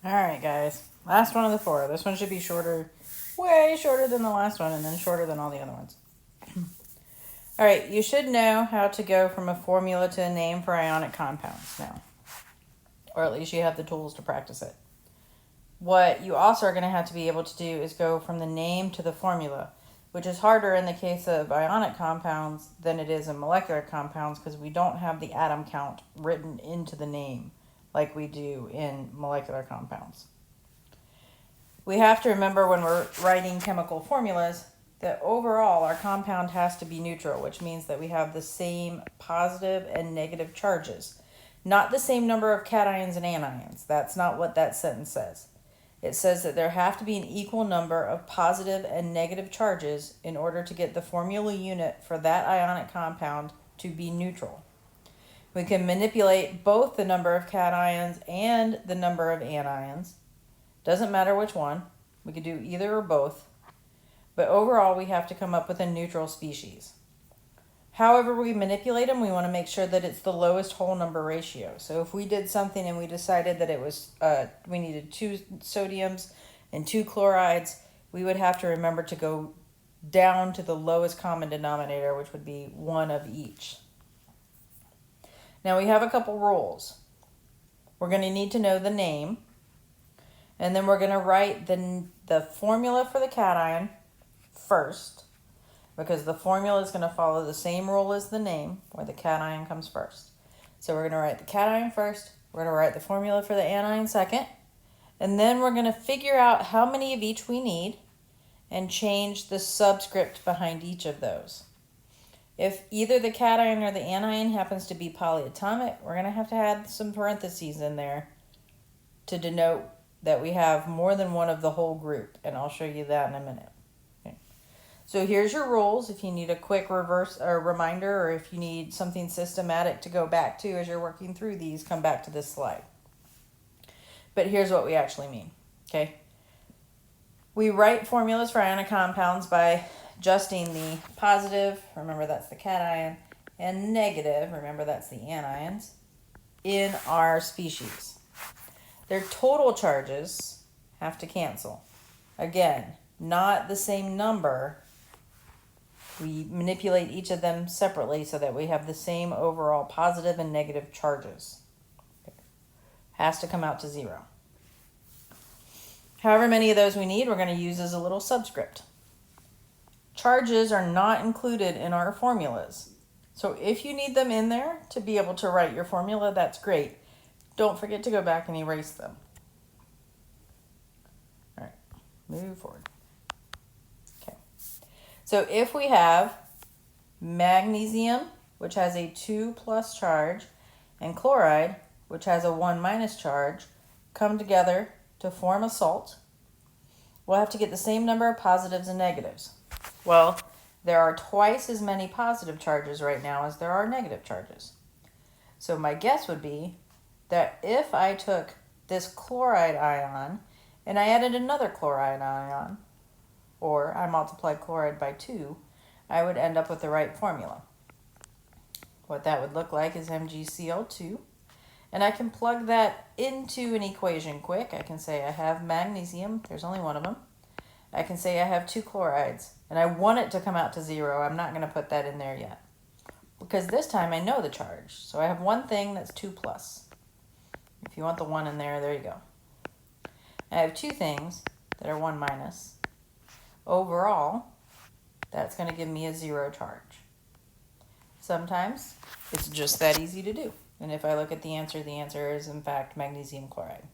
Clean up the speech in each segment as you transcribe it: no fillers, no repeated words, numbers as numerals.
All right, guys. Last one of the four. This one should be shorter, way shorter than the last one, and then shorter than all the other ones. All right, you should know how to go from a formula to a name for ionic compounds now. Or at least you have the tools to practice it. What you also are going to have to be able to do is go from the name to the formula, which is harder in the case of ionic compounds than it is in molecular compounds because we don't have the atom count written into the name like we do in molecular compounds. We have to remember when we're writing chemical formulas that overall our compound has to be neutral, which means that we have the same positive and negative charges, not the same number of cations and anions. That's not what that sentence says. It says that there have to be an equal number of positive and negative charges in order to get the formula unit for that ionic compound to be neutral. We can manipulate both the number of cations and the number of anions. Doesn't matter which one. We could do either or both. But overall, we have to come up with a neutral species. However we manipulate them, we want to make sure that it's the lowest whole number ratio. So if we did something and we decided that it was we needed 2 sodiums and 2 chlorides, we would have to remember to go down to the lowest common denominator, which would be 1 of each. Now we have a couple rules. We're going to need to know the name, and then we're going to write the formula for the cation first, because the formula is going to follow the same rule as the name, where the cation comes first. So we're going to write the cation first, we're going to write the formula for the anion second, and then we're going to figure out how many of each we need and change the subscript behind each of those. If either the cation or the anion happens to be polyatomic, we're going to have to add some parentheses in there to denote that we have more than one of the whole group, and I'll show you that in a minute. Okay. So here's your rules. If you need a quick reverse or reminder, or if you need something systematic to go back to as you're working through these, come back to this slide. But here's what we actually mean. Okay. We write formulas for ionic compounds by adjusting the positive, remember that's the cation, and negative, remember that's the anions, in our species. Their total charges have to cancel. Again, not the same number. We manipulate each of them separately so that we have the same overall positive and negative charges. Has to come out to 0. However many of those we need, we're going to use as a little subscript. Charges are not included in our formulas. So if you need them in there to be able to write your formula, that's great. Don't forget to go back and erase them. All right, move forward. Okay. So if we have magnesium, which has a 2+ charge, and chloride, which has a 1- charge, come together to form a salt, we'll have to get the same number of positives and negatives. Well, there are twice as many positive charges right now as there are negative charges. So my guess would be that if I took this chloride ion and I added another chloride ion, or I multiplied chloride by 2, I would end up with the right formula. What that would look like is MgCl2. And I can plug that into an equation quick. I can say I have magnesium. There's only one of them. I can say I have 2 chlorides. And I want it to come out to 0. I'm not going to put that in there yet, because this time I know the charge. So I have one thing that's 2+. If you want the 1 in there, there you go. I have 2 things that are 1-. Overall, that's going to give me a 0 charge. Sometimes it's just that easy to do. And if I look at the answer is in fact magnesium chloride.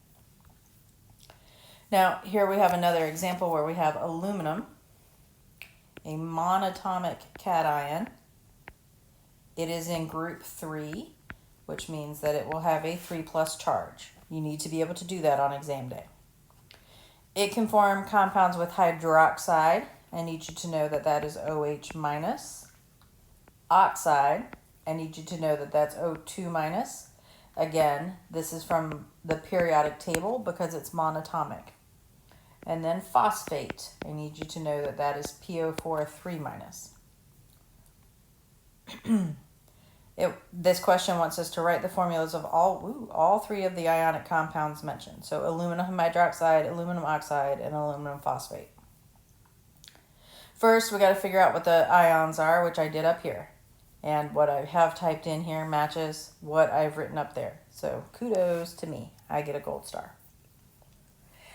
Now, here we have another example where we have aluminum, a monatomic cation. It is in group 3, which means that it will have a 3+ charge. You need to be able to do that on exam day. It can form compounds with hydroxide. I need you to know that that is OH-. Oxide, I need you to know that that's O2-. Again, this is from the periodic table because it's monatomic. And then phosphate, I need you to know that that is PO4 3-. This question wants us to write the formulas of all three of the ionic compounds mentioned. So aluminum hydroxide, aluminum oxide, and aluminum phosphate. First, we got to figure out what the ions are, which I did up here. And what I have typed in here matches what I've written up there. So kudos to me. I get a gold star.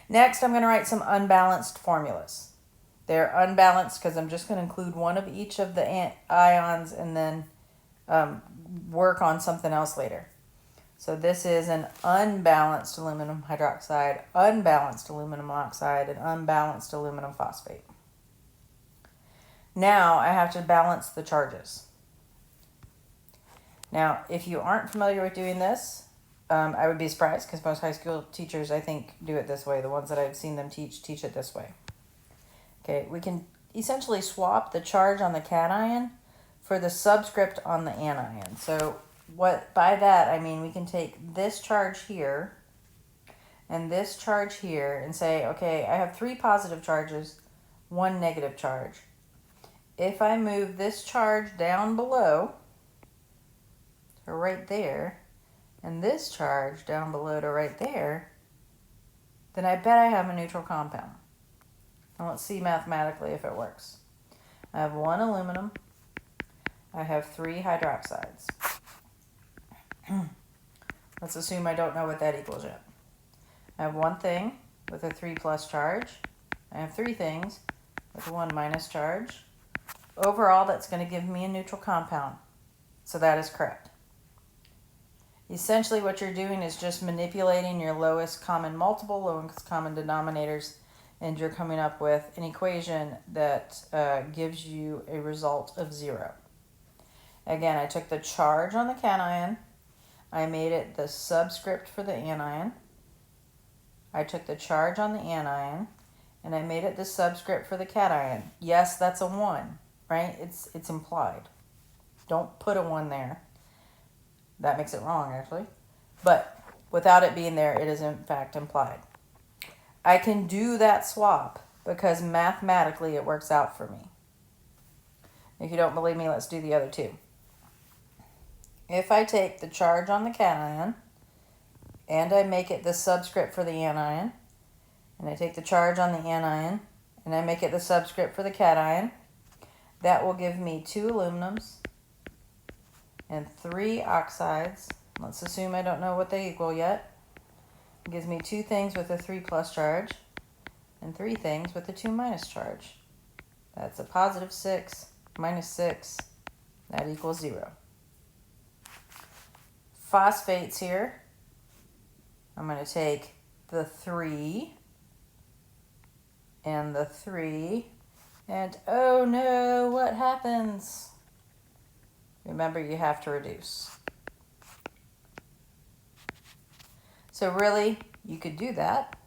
Next, I'm going to write some unbalanced formulas. They're unbalanced because I'm just going to include one of each of the ions and then work on something else later. So this is an unbalanced aluminum hydroxide, unbalanced aluminum oxide, and unbalanced aluminum phosphate. Now I have to balance the charges. Now, if you aren't familiar with doing this, I would be surprised because most high school teachers, I think, do it this way. The ones that I've seen them teach it this way. Okay, we can essentially swap the charge on the cation for the subscript on the anion. So by that, I mean we can take this charge here and this charge here and say, okay, I have 3 positive charges, 1 negative charge. If I move this charge down below to right there, and this charge down below to right there, then I bet I have a neutral compound. And let's see mathematically if it works. I have 1 aluminum. I have 3 hydroxides. Let's assume I don't know what that equals yet. I have 1 thing with a 3 plus charge. I have 3 things with a 1 minus charge. Overall, that's going to give me a neutral compound. So that is correct. Essentially, what you're doing is just manipulating your lowest common multiple, lowest common denominators, and you're coming up with an equation that gives you a result of 0. Again, I took the charge on the cation. I made it the subscript for the anion. I took the charge on the anion, and I made it the subscript for the cation. Yes, that's a 1, right? It's implied. Don't put a 1 there. That makes it wrong, actually. But without it being there, it is in fact implied. I can do that swap because mathematically it works out for me. If you don't believe me, let's do the other 2. If I take the charge on the cation and I make it the subscript for the anion, and I take the charge on the anion and I make it the subscript for the cation, that will give me 2 aluminums and 3 oxides. Let's assume I don't know what they equal yet. It gives me 2 things with a 3 plus charge and 3 things with a 2 minus charge. That's a positive 6 minus 6. That equals 0. Phosphates here. I'm going to take the 3 and the 3. And oh no, what happens? Remember, you have to reduce. So really, you could do that.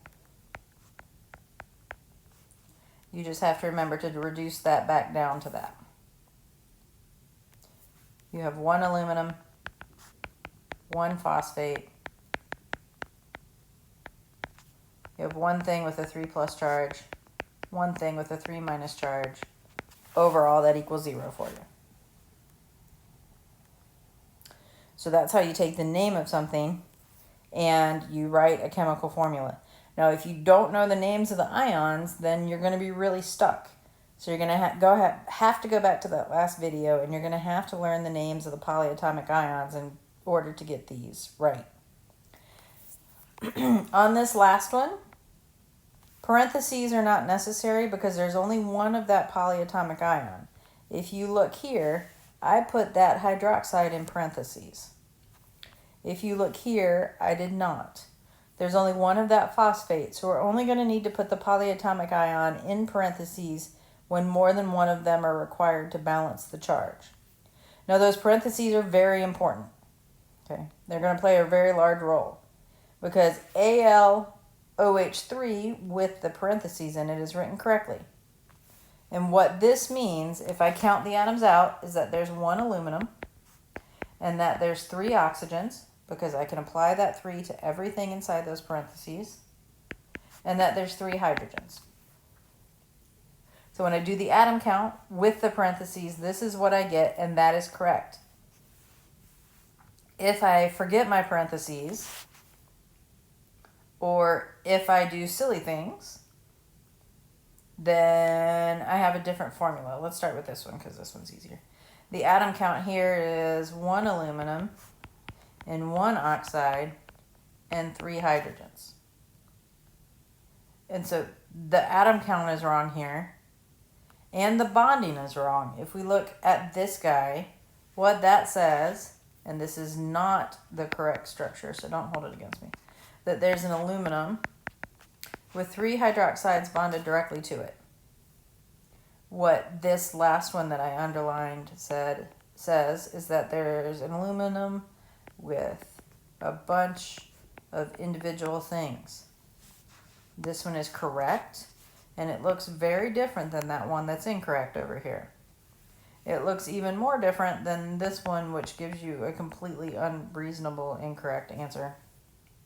You just have to remember to reduce that back down to that. You have 1 aluminum, 1 phosphate. You have 1 thing with a 3 plus charge, 1 thing with a 3 minus charge. Overall, that equals 0 for you. So that's how you take the name of something and you write a chemical formula. Now, if you don't know the names of the ions, then you're going to be really stuck. So you're going to have to go back to that last video, and you're going to have to learn the names of the polyatomic ions in order to get these right. On this last one, parentheses are not necessary because there's only one of that polyatomic ion. If you look here, I put that hydroxide in parentheses. If you look here, I did not. There's only one of that phosphate, so we're only going to need to put the polyatomic ion in parentheses when more than one of them are required to balance the charge. Now, those parentheses are very important. Okay, they're going to play a very large role because AlOH3 with the parentheses in it is written correctly. And what this means, if I count the atoms out, is that there's 1 aluminum and that there's 3 oxygens, because I can apply that 3 to everything inside those parentheses, and that there's 3 hydrogens. So when I do the atom count with the parentheses, this is what I get, and that is correct. if I forget my parentheses, or if I do silly things, then I have a different formula. Let's start with this one because this one's easier. The atom count here is 1 aluminum and 1 oxide and 3 hydrogens. And so the atom count is wrong here, and the bonding is wrong. If we look at this guy, what that says, and this is not the correct structure, so don't hold it against me, that there's an aluminum with 3 hydroxides bonded directly to it. What this last one that I underlined says is that there's an aluminum with a bunch of individual things. This one is correct, and it looks very different than that one that's incorrect over here. It looks even more different than this one, which gives you a completely unreasonable, incorrect answer.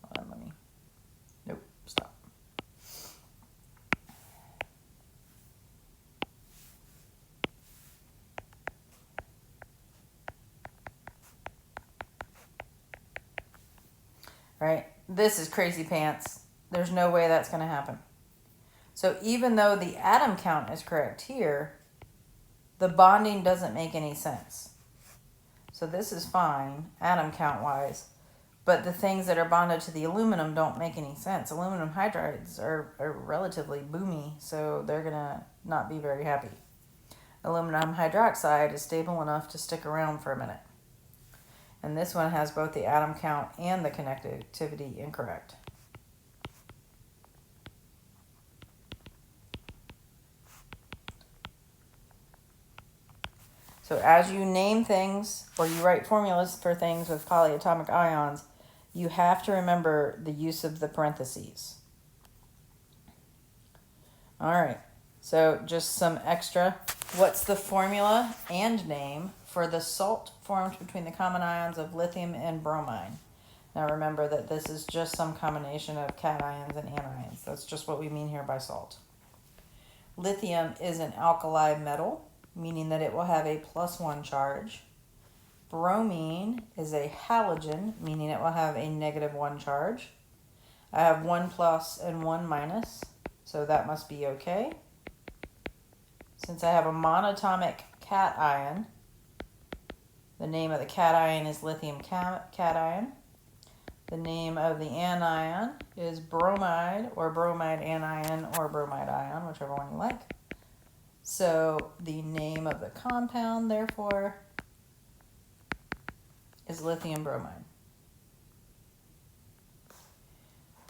Hold on, nope, stop. All right, this is crazy pants. There's no way that's going to happen. So even though the atom count is correct here, the bonding doesn't make any sense. So this is fine, atom count wise, but the things that are bonded to the aluminum don't make any sense. Aluminum hydrides are relatively boomy, so they're going to not be very happy. Aluminum hydroxide is stable enough to stick around for a minute. And this one has both the atom count and the connectivity incorrect. So as you name things or you write formulas for things with polyatomic ions, you have to remember the use of the parentheses. All right, so just some extra. What's the formula and name for the salt formed between the common ions of lithium and bromine? Now remember that this is just some combination of cations and anions. That's just what we mean here by salt. Lithium is an alkali metal, meaning that it will have a +1 charge. Bromine is a halogen, meaning it will have a -1 charge. I have 1 plus and 1 minus, so that must be okay. Since I have a monatomic cation, the name of the cation is lithium cation. The name of the anion is bromide, or bromide anion, or bromide ion, whichever one you like. So the name of the compound, therefore, is lithium bromide.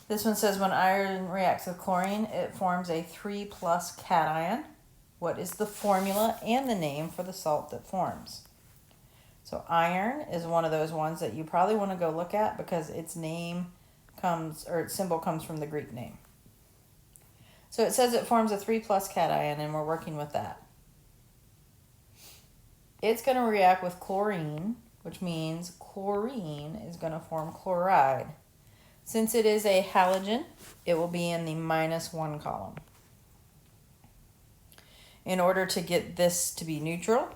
This one says when iron reacts with chlorine, it forms a 3+ cation. What is the formula and the name for the salt that forms? So iron is one of those ones that you probably want to go look at because its name comes, or its symbol comes from the Greek name. So it says it forms a 3+ cation, and we're working with that. It's going to react with chlorine, which means chlorine is going to form chloride. Since it is a halogen, it will be in the -1 column. In order to get this to be neutral,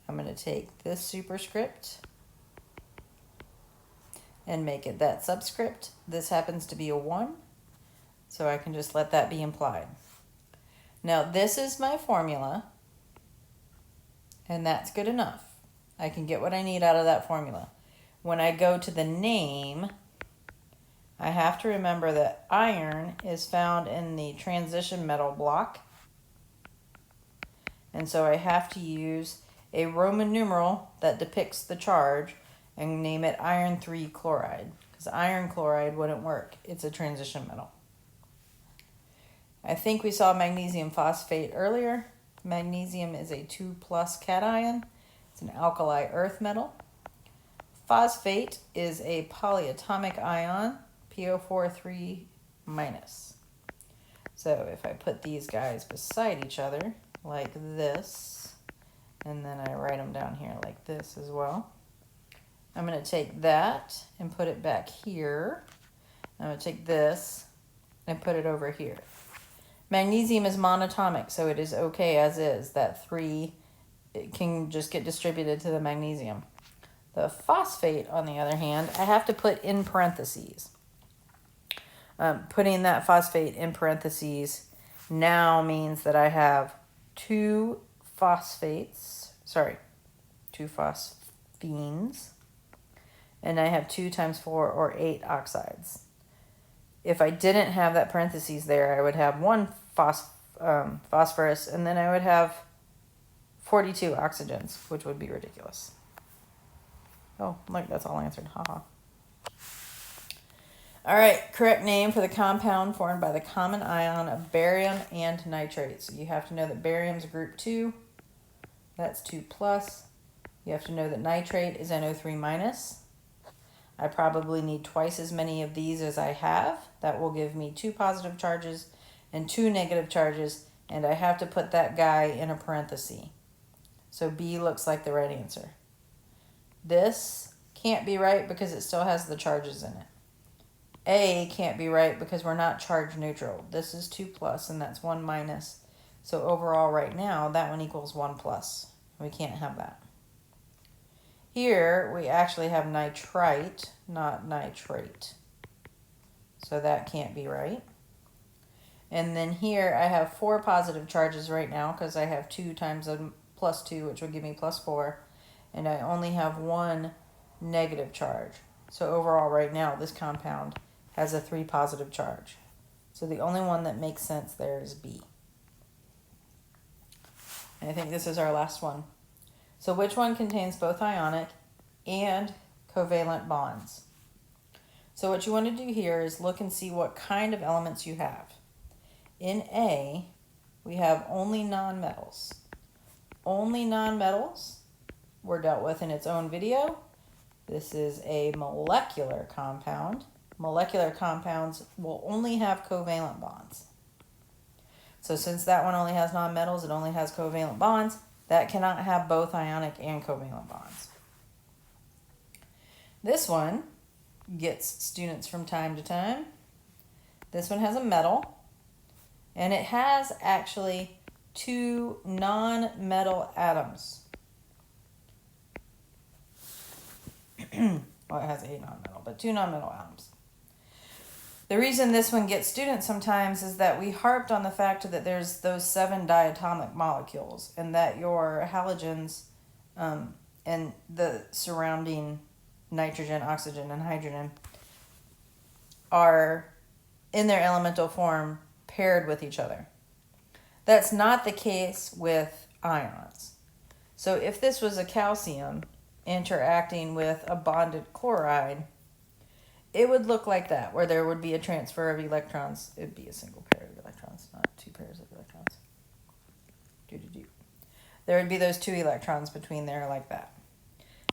I'm going to take this superscript and make it that subscript. This happens to be a 1, so I can just let that be implied. Now this is my formula, and that's good enough. I can get what I need out of that formula. When I go to the name, I have to remember that iron is found in the transition metal block, and so I have to use a Roman numeral that depicts the charge and name it iron 3 chloride, because iron chloride wouldn't work. It's a transition metal. I think we saw magnesium phosphate earlier. Magnesium is a 2+ cation. It's an alkali earth metal. Phosphate is a polyatomic ion, PO4 3-. So if I put these guys beside each other like this, and then I write them down here like this as well, I'm going to take that and put it back here. I'm going to take this and put it over here. Magnesium is monatomic, so it is okay as is. That 3 it can just get distributed to the magnesium. The phosphate, on the other hand, I have to put in parentheses. Putting that phosphate in parentheses now means that I have two phosphines, and I have 2 times 4 or 8 oxides. If I didn't have that parentheses there, I would have 1 phosphorus, and then I would have 42 oxygens, which would be ridiculous. Oh, look, that's all answered. Haha. All right, correct name for the compound formed by the common ion of barium and nitrate. So you have to know that barium's group 2. That's 2 plus. You have to know that nitrate is NO3 minus. I probably need twice as many of these as I have. That will give me 2 positive charges and 2 negative charges, and I have to put that guy in a parenthesis. So B looks like the right answer. This can't be right because it still has the charges in it. A can't be right because we're not charge neutral. This is 2 plus and that's 1 minus. So overall right now, that one equals 1 plus. We can't have that. Here we actually have nitrite, not nitrate. So that can't be right. And then here I have 4 positive charges right now because I have 2 times a plus 2, which would give me plus 4. And I only have 1 negative charge. So overall right now, this compound has a 3 positive charge. So the only one that makes sense there is B. And I think this is our last one. So which one contains both ionic and covalent bonds? So what you want to do here is look and see what kind of elements you have. In A, we have only nonmetals. Only nonmetals were dealt with in its own video. This is a molecular compound. Molecular compounds will only have covalent bonds. So since that one only has nonmetals, it only has covalent bonds, that cannot have both ionic and covalent bonds. This one gets students from time to time. This one has a metal, and it has actually 2 non-metal atoms. Well, it has a non-metal, but 2 non-metal atoms. The reason this one gets students sometimes is that we harped on the fact that there's those 7 diatomic molecules, and that your halogens and the surrounding nitrogen, oxygen, and hydrogen are in their elemental form paired with each other. That's not the case with ions. So if this was a calcium interacting with a bonded chloride, it would look like that, where there would be a transfer of electrons. It would be a single pair of electrons, not 2 pairs of electrons. There would be those 2 electrons between there like that.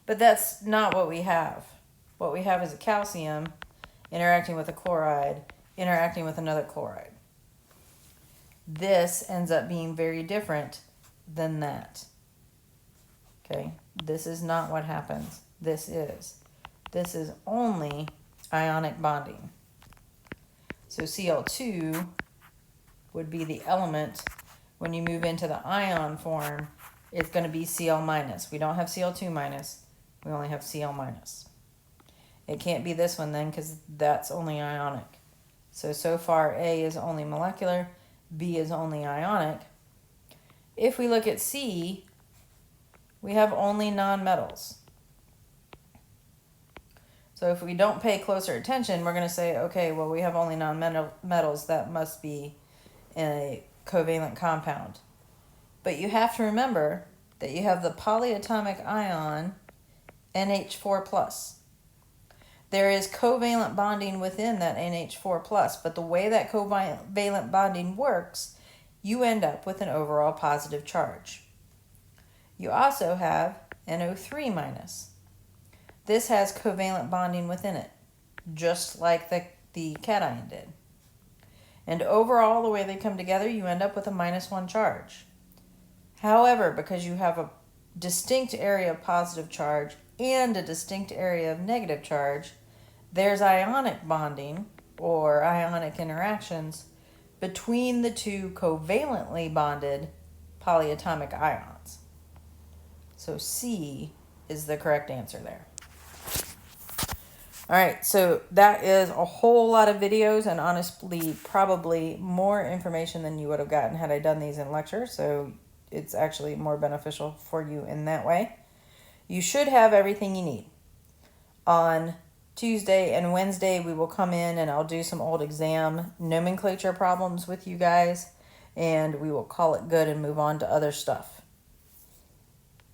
But that's not what we have. What we have is a calcium interacting with a chloride, interacting with another chloride. This ends up being very different than that. Okay, this is not what happens. This is only ionic bonding. So Cl2 would be the element. When you move into the ion form, it's going to be Cl minus. We don't have Cl2 minus. We only have Cl minus. It can't be this one then because that's only ionic. So far A is only molecular, B is only ionic. If we look at C, we have only nonmetals. So if we don't pay closer attention, we're going to say, okay, well, we have only nonmetals. That must be a covalent compound. But you have to remember that you have the polyatomic ion NH4+. There is covalent bonding within that NH4+, but the way that covalent bonding works, you end up with an overall positive charge. You also have NO3-. This has covalent bonding within it, just like the cation did. And overall, the way they come together, you end up with a -1 charge. However, because you have a distinct area of positive charge and a distinct area of negative charge, there's ionic bonding or ionic interactions between the 2 covalently bonded polyatomic ions. So C is the correct answer there. All right, so that is a whole lot of videos and honestly probably more information than you would have gotten had I done these in lecture. So it's actually more beneficial for you in that way. You should have everything you need. On Tuesday and Wednesday, we will come in and I'll do some old exam nomenclature problems with you guys, and we will call it good and move on to other stuff.